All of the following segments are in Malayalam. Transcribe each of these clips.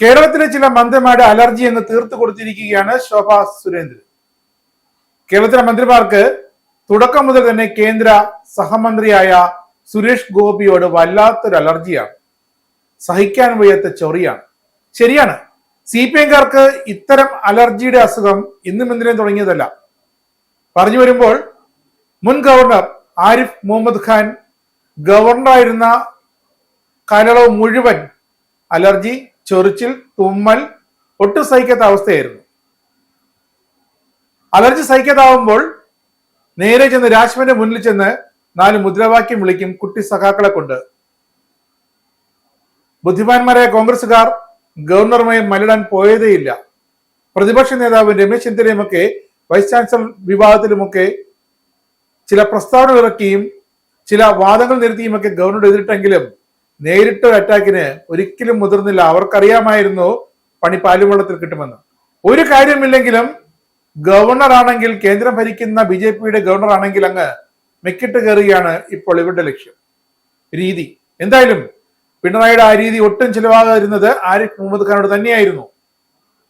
കേരളത്തിലെ ചില മന്ത്രിമാരുടെ അലർജി എന്ന് തീർത്തു കൊടുത്തിരിക്കുകയാണ് ശോഭ സുരേന്ദ്രൻ. കേരളത്തിലെ മന്ത്രിമാർക്ക് തുടക്കം മുതൽ തന്നെ കേന്ദ്ര സഹമന്ത്രിയായ സുരേഷ് ഗോപിയോട് വല്ലാത്തൊരു അലർജിയാണ്, സഹിക്കാൻ വയ്യാത്ത ചൊറിയാണ്. ശരിയാണ്, CPM-കാർക്ക് ഇത്തരം അലർജിയുടെ അസുഖം ഇന്നും ഇന്നലെയും തുടങ്ങിയതല്ല. പറഞ്ഞു വരുമ്പോൾ മുൻ ഗവർണർ ആരിഫ് മുഹമ്മദ് ഖാൻ ഗവർണറായിരുന്ന കാലയളവ് മുഴുവൻ അലർജി, ചൊറിച്ചിൽ, തുമ്മൽ ഒട്ടും സഹിക്കാത്ത അവസ്ഥയായിരുന്നു. അലർജി സഹിക്കാതാവുമ്പോൾ നേരെ ചെന്ന് രാജ്ഭവന്റെ മുന്നിൽ ചെന്ന് 4 മുദ്രാവാക്യം വിളിക്കും കുട്ടി സഖാക്കളെ കൊണ്ട്. ബുദ്ധിമാന്മാരായ കോൺഗ്രസുകാർ ഗവർണറുമായി മല്ലിടാൻ പോയതേയില്ല. പ്രതിപക്ഷ നേതാവ് രമേശ് ചെന്നിത്തലയുമൊക്കെ വൈസ് ചാൻസലർ വിഭാഗത്തിലുമൊക്കെ ചില പ്രസ്താവനകൾ ഇറക്കിയും ചില വാദങ്ങൾ നിരത്തിയുമൊക്കെ ഗവർണർ എതിരിട്ടെങ്കിലും നേരിട്ടൊരു അറ്റാക്കിന് ഒരിക്കലും മുതിർന്നില്ല. അവർക്കറിയാമായിരുന്നു പണി പാലുവെള്ളത്തിൽ കിട്ടുമെന്ന്. ഒരു കാര്യമില്ലെങ്കിലും ഗവർണർ ആണെങ്കിൽ, കേന്ദ്രം ഭരിക്കുന്ന BJP-യുടെ ഗവർണർ ആണെങ്കിൽ അങ്ങ് മെക്കിട്ട് കയറുകയാണ് ഇപ്പോൾ ഇവരുടെ ലക്ഷ്യം, രീതി. എന്തായാലും പിണറായിയുടെ ആ രീതി ഒട്ടും ചിലവാകാതിരുന്നത് ആരിഫ് മുഹമ്മദ് ഖാനോട് തന്നെയായിരുന്നു.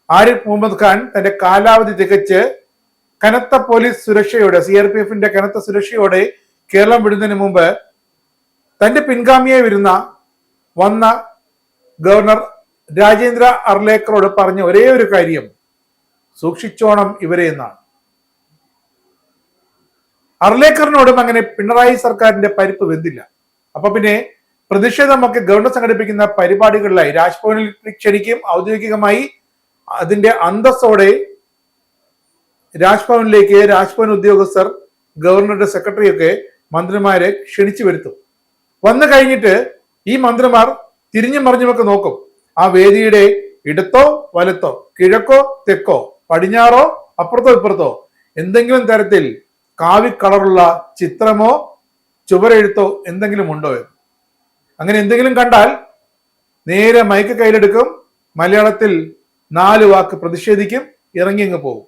ആരിഫ് മുഹമ്മദ് ഖാൻ തന്റെ കാലാവധി തികച്ച് കനത്ത പോലീസ് സുരക്ഷയോടെ, CRPF-ന്റെ കനത്ത സുരക്ഷയോടെ കേരളം വിടുന്നതിന് മുമ്പ് തന്റെ പിൻഗാമിയായി വന്ന ഗവർണർ രാജേന്ദ്ര അർലേക്കറോട് പറഞ്ഞ ഒരേ ഒരു കാര്യം, സൂക്ഷിച്ചോണം ഇവരെ എന്നാണ്. അർലേക്കറിനോടും അങ്ങനെ പിണറായി സർക്കാരിന്റെ പരിപ്പ് വെന്തില്ല. അപ്പൊ പിന്നെ പ്രതിഷേധമൊക്കെ ഗവർണർ സംഘടിപ്പിക്കുന്ന പരിപാടികളിലായി രാജ്ഭവനിൽ ക്ഷണിക്കും. ഔദ്യോഗികമായി അതിന്റെ അന്തസ്സോടെ രാജ്ഭവനിലേക്ക് രാജ്ഭവൻ ഉദ്യോഗസ്ഥർ, ഗവർണറുടെ സെക്രട്ടറിയൊക്കെ മന്ത്രിമാരെ ക്ഷണിച്ചു വരുത്തും. വന്നു കഴിഞ്ഞിട്ട് ഈ മന്ത്രിമാർ തിരിഞ്ഞും മറിഞ്ഞുമൊക്കെ നോക്കും. ആ വേദിയുടെ ഇടത്തോ വലത്തോ, കിഴക്കോ തെക്കോ, പടിഞ്ഞാറോ അപ്പുറത്തോ ഇപ്പുറത്തോ എന്തെങ്കിലും തരത്തിൽ കാവിക്കളറുള്ള ചിത്രമോ ചുവരെഴുത്തോ എന്തെങ്കിലും ഉണ്ടോ എന്ന്. അങ്ങനെ എന്തെങ്കിലും കണ്ടാൽ നേരെ മൈക്ക് കയ്യിലെടുക്കും, മലയാളത്തിൽ 4 വാക്ക് പ്രതിഷേധിക്കും, ഇറങ്ങി അങ്ങ് പോകും.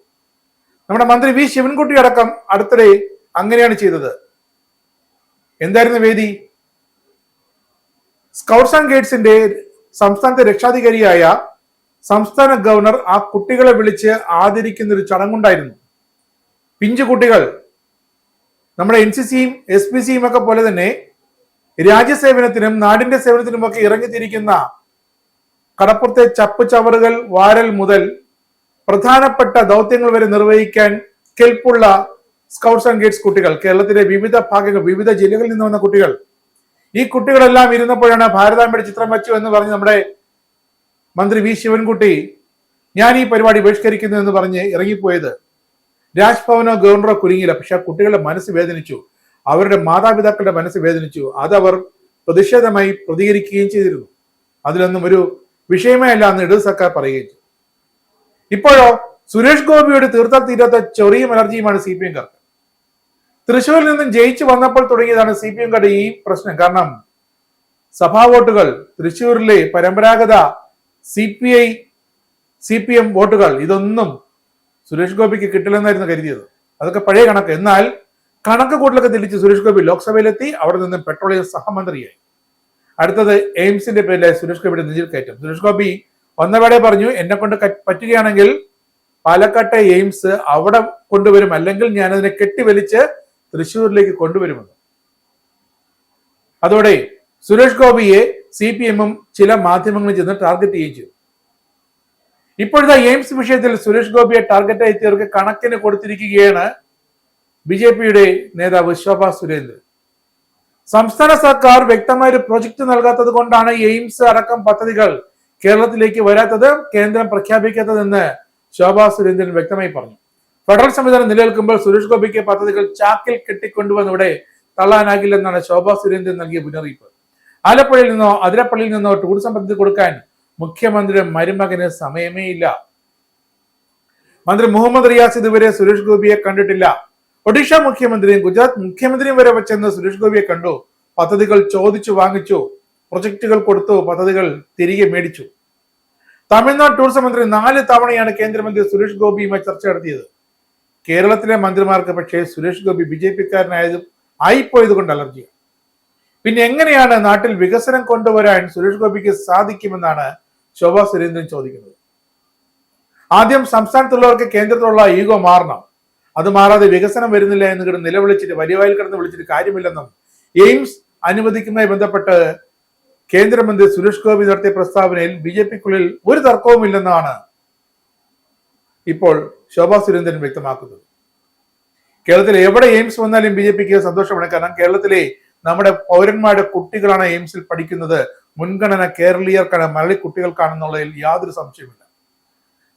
നമ്മുടെ മന്ത്രി വി ശിവൻകുട്ടി അടക്കം അടുത്തിടെ അങ്ങനെയാണ് ചെയ്തത്. എന്തായിരുന്നു വേദി? സ്കൗട്ട്സ് ആൻഡ് ഗൈഡ്സിന്റെ സംസ്ഥാനത്തെ രക്ഷാധികാരിയായ സംസ്ഥാന ഗവർണർ ആ കുട്ടികളെ വിളിച്ച് ആദരിക്കുന്ന ഒരു ചടങ്ങുണ്ടായിരുന്നു. പിഞ്ചു കുട്ടികൾ നമ്മുടെ NCC-യും SPC-യും ഒക്കെ പോലെ തന്നെ രാജ്യസേവനത്തിനും നാടിന്റെ സേവനത്തിനുമൊക്കെ ഇറങ്ങിത്തിരിക്കുന്ന കടപ്പുറത്തെ ചപ്പ് ചവറുകൾ വാരൽ മുതൽ പ്രധാനപ്പെട്ട ദൗത്യങ്ങൾ വരെ നിർവഹിക്കാൻ കെൽപ്പുള്ള സ്കൗട്ട്സ് ആൻഡ് ഗൈഡ്സ് കുട്ടികൾ, കേരളത്തിലെ വിവിധ ഭാഗങ്ങൾ, വിവിധ ജില്ലകളിൽ നിന്ന് വന്ന കുട്ടികൾ. ഈ കുട്ടികളെല്ലാം ഇരുന്നപ്പോഴാണ് ഭാരതാംബയുടെ ചിത്രം വച്ചു എന്ന് പറഞ്ഞ് നമ്മുടെ മന്ത്രി വി ശിവൻകുട്ടി ഞാൻ ഈ പരിപാടി ബഹിഷ്കരിക്കുന്നു എന്ന് പറഞ്ഞ് ഇറങ്ങിപ്പോയത്. രാജ്ഭവനോ ഗവർണറോ കുരുങ്ങിയില്ല, പക്ഷെ ആ കുട്ടികളുടെ മനസ്സ് വേദനിച്ചു, അവരുടെ മാതാപിതാക്കളുടെ മനസ്സ് വേദനിച്ചു. അതവർ പ്രതിഷേധമായി പ്രതികരിക്കുകയും ചെയ്തിരുന്നു. അതിലൊന്നും ഒരു വിഷയമേ അല്ല എന്ന് ഇടത് സർക്കാർ പറയുകയും ചെയ്തു. ഇപ്പോഴോ സുരേഷ് ഗോപിയോട് തീർത്താൽ തീരാത്ത ചൊറിയും അലർജിയുമാണ് CPM-കാർക്ക്. തൃശ്ശൂരിൽ നിന്നും ജയിച്ചു വന്നപ്പോൾ തുടങ്ങിയതാണ് CPM-കാരുടെ ഈ പ്രശ്നം. കാരണം സഭാ വോട്ടുകൾ, തൃശ്ശൂരിലെ പരമ്പരാഗത CPM വോട്ടുകൾ, ഇതൊന്നും സുരേഷ് ഗോപിക്ക് കിട്ടില്ലെന്നായിരുന്നു കരുതിയത്. അതൊക്കെ പഴയ കണക്ക്. എന്നാൽ കണക്ക് കൂട്ടലൊക്കെ തെളിച്ച് സുരേഷ് ഗോപി ലോക്സഭയിലെത്തി. അവിടെ നിന്നും പെട്രോളിയം സഹമന്ത്രിയായി. അടുത്തത് എയിംസിന്റെ പേരിലായി സുരേഷ് ഗോപിയുടെ നെഞ്ചിൽ കയറ്റം. സുരേഷ് ഗോപി വന്നവിടെ പറഞ്ഞു, എന്നെ കൊണ്ട് പറ്റുകയാണെങ്കിൽ പാലക്കാട്ടെ എയിംസ് അവിടെ കൊണ്ടുവരും, അല്ലെങ്കിൽ ഞാൻ അതിനെ കെട്ടിവലിച്ച് തൃശ്ശൂരിലേക്ക് കൊണ്ടുവരുമെന്ന്. അതോടെ സുരേഷ് ഗോപിയെ CPM-ഉം ചില മാധ്യമങ്ങളിൽ ചെന്ന് ടാർഗറ്റ് ചെയ്യുകയും ചെയ്തു. ഇപ്പോഴത്തെ എയിംസ് വിഷയത്തിൽ സുരേഷ് ഗോപിയെ ടാർഗറ്റായി തീർക്ക് കണക്കിന് കൊടുത്തിരിക്കുകയാണ് BJP-യുടെ നേതാവ് ശോഭ സുരേന്ദ്രൻ. സംസ്ഥാന സർക്കാർ വ്യക്തമായ ഒരു പ്രൊജക്ട് നൽകാത്തത് കൊണ്ടാണ് എയിംസ് അടക്കം പദ്ധതികൾ കേരളത്തിലേക്ക് വരാത്തത്, കേന്ദ്രം പ്രഖ്യാപിക്കാത്തതെന്ന് ശോഭ സുരേന്ദ്രൻ വ്യക്തമായി പറഞ്ഞു. ഫെഡറൽ സംവിധാനം നിലനിൽക്കുമ്പോൾ സുരേഷ് ഗോപിക്ക് പദ്ധതികൾ ചാക്കിൽ കെട്ടിക്കൊണ്ടുവന്ന് ഇവിടെ തള്ളാനാകില്ലെന്നാണ് ശോഭ സുരേന്ദ്രൻ നൽകിയ മുന്നറിയിപ്പ്. ആലപ്പുഴയിൽ നിന്നോ അതിരപ്പള്ളിയിൽ നിന്നോ ടൂറിസം പദ്ധതി കൊടുക്കാൻ മുഖ്യമന്ത്രിയുടെ മരുമകന് സമയമേ ഇല്ല. മന്ത്രി മുഹമ്മദ് റിയാസ് ഇതുവരെ സുരേഷ് ഗോപിയെ കണ്ടിട്ടില്ല. ഒഡീഷ മുഖ്യമന്ത്രിയും ഗുജറാത്ത് മുഖ്യമന്ത്രിയും വരെ വെച്ചെന്ന് സുരേഷ് ഗോപിയെ കണ്ടു. പദ്ധതികൾ ചോദിച്ചു വാങ്ങിച്ചു, പ്രൊജക്ടുകൾ കൊടുത്തു, പദ്ധതികൾ തിരികെ മേടിച്ചു. തമിഴ്നാട് ടൂറിസം മന്ത്രി 4 തവണയാണ് കേന്ദ്രമന്ത്രി സുരേഷ് ഗോപിയുമായി ചർച്ച നടത്തിയത്. കേരളത്തിലെ മന്ത്രിമാർക്ക് പക്ഷേ സുരേഷ് ഗോപി ആയിപ്പോയത് കൊണ്ട് അലർജിയാണ്. പിന്നെ എങ്ങനെയാണ് നാട്ടിൽ വികസനം കൊണ്ടുവരാൻ സുരേഷ് ഗോപിക്ക് സാധിക്കുമെന്നാണ് ശോഭാ സുരേന്ദ്രൻ ചോദിക്കുന്നത്. ആദ്യം സംസ്ഥാനത്തുള്ളവർക്ക് കേന്ദ്രത്തിലുള്ള ഈഗോ മാറണം. അത് മാറാതെ വികസനം വരുന്നില്ല എന്ന് കിടന്ന് നിലവിളിച്ചിട്ട് വലിയവായിൽ കിടന്ന് വിളിച്ചിട്ട് കാര്യമില്ലെന്നും എയിംസ് അനുവദിക്കുന്നതുമായി ബന്ധപ്പെട്ട് കേന്ദ്രമന്ത്രി സുരേഷ് ഗോപി നടത്തിയ പ്രസ്താവനയിൽ ബി.ജെ.പിക്കുള്ളിൽ ഒരു തർക്കവുമില്ലെന്നാണ് ഇപ്പോൾ ശോഭാ സുരേന്ദ്രൻ വ്യക്തമാക്കുന്നത്. കേരളത്തിൽ എവിടെ എയിംസ് വന്നാലും ബി.ജെ.പിക്ക് സന്തോഷമാണ്. കാരണം കേരളത്തിലെ നമ്മുടെ പൗരന്മാരുടെ കുട്ടികളാണ് എയിംസിൽ പഠിക്കുന്നത്. മുൻഗണന കേരളീയർക്കാണ്, മലയാളി കുട്ടികൾക്കാണെന്നുള്ളതിൽ യാതൊരു സംശയമില്ല.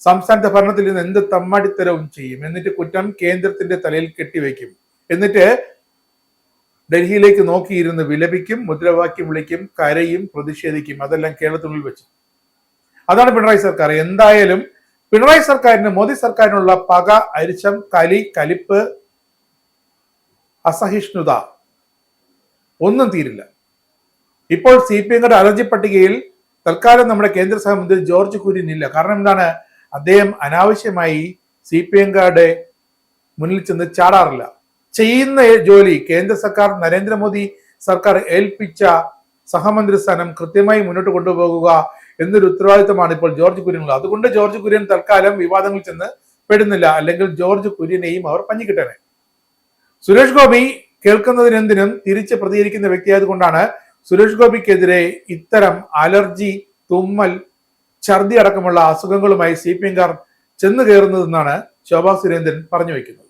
സംസ്ഥാനത്തെ ഭരണത്തിൽ നിന്ന് എന്ത് തമ്മാടിത്തരവും ചെയ്യും, എന്നിട്ട് കുറ്റം കേന്ദ്രത്തിന്റെ തലയിൽ കെട്ടിവെക്കും, എന്നിട്ട് ഡൽഹിയിലേക്ക് നോക്കിയിരുന്ന് വിലപിക്കും, മുദ്രാവാക്യം വിളിക്കും, കരയും, പ്രതിഷേധിക്കും. അതെല്ലാം കേരളത്തിനുള്ളിൽ വെച്ച്. അതാണ് പിണറായി സർക്കാർ. എന്തായാലും പിണറായി സർക്കാരിന് മോദി സർക്കാരിനുള്ള പക, അരിശം, കലി, കലിപ്പ്, അസഹിഷ്ണുത ഒന്നും തീരില്ല. ഇപ്പോൾ CPM അലർജി പട്ടികയിൽ തൽക്കാലം നമ്മുടെ കേന്ദ്ര സഹമന്ത്രി ജോർജ് കുര്യൻ ഇല്ല. കാരണം എന്താണ്? അദ്ദേഹം അനാവശ്യമായി CPM മുന്നിൽ ചെന്ന് ചാടാറില്ല. ചെയ്യുന്ന ജോലി കേന്ദ്ര സർക്കാർ, നരേന്ദ്രമോദി സർക്കാർ ഏൽപ്പിച്ച സഹമന്ത്രി സ്ഥാനം കൃത്യമായി മുന്നോട്ട് കൊണ്ടുപോകുക എന്നൊരു ഉത്തരവാദിത്തമാണ് ഇപ്പോൾ ജോർജ് കുര്യനുള്ളത്. അതുകൊണ്ട് ജോർജ് കുര്യൻ തൽക്കാലം വിവാദങ്ങളിൽ ചെന്ന് പെടുന്നില്ല. അല്ലെങ്കിൽ ജോർജ് കുര്യനെയും അവർ പഞ്ഞിക്കിട്ടനെ. സുരേഷ് ഗോപി കേൾക്കുന്നതിനെന്തിനും തിരിച്ച് പ്രതികരിക്കുന്ന വ്യക്തിയായതുകൊണ്ടാണ് സുരേഷ് ഗോപിക്കെതിരെ ഇത്തരം അലർജി, തുമ്മൽ, ഛർദി അടക്കമുള്ള അസുഖങ്ങളുമായി CPM ചെന്ന് കയറുന്നതെന്നാണ് ശോഭാ സുരേന്ദ്രൻ പറഞ്ഞു വയ്ക്കുന്നത്.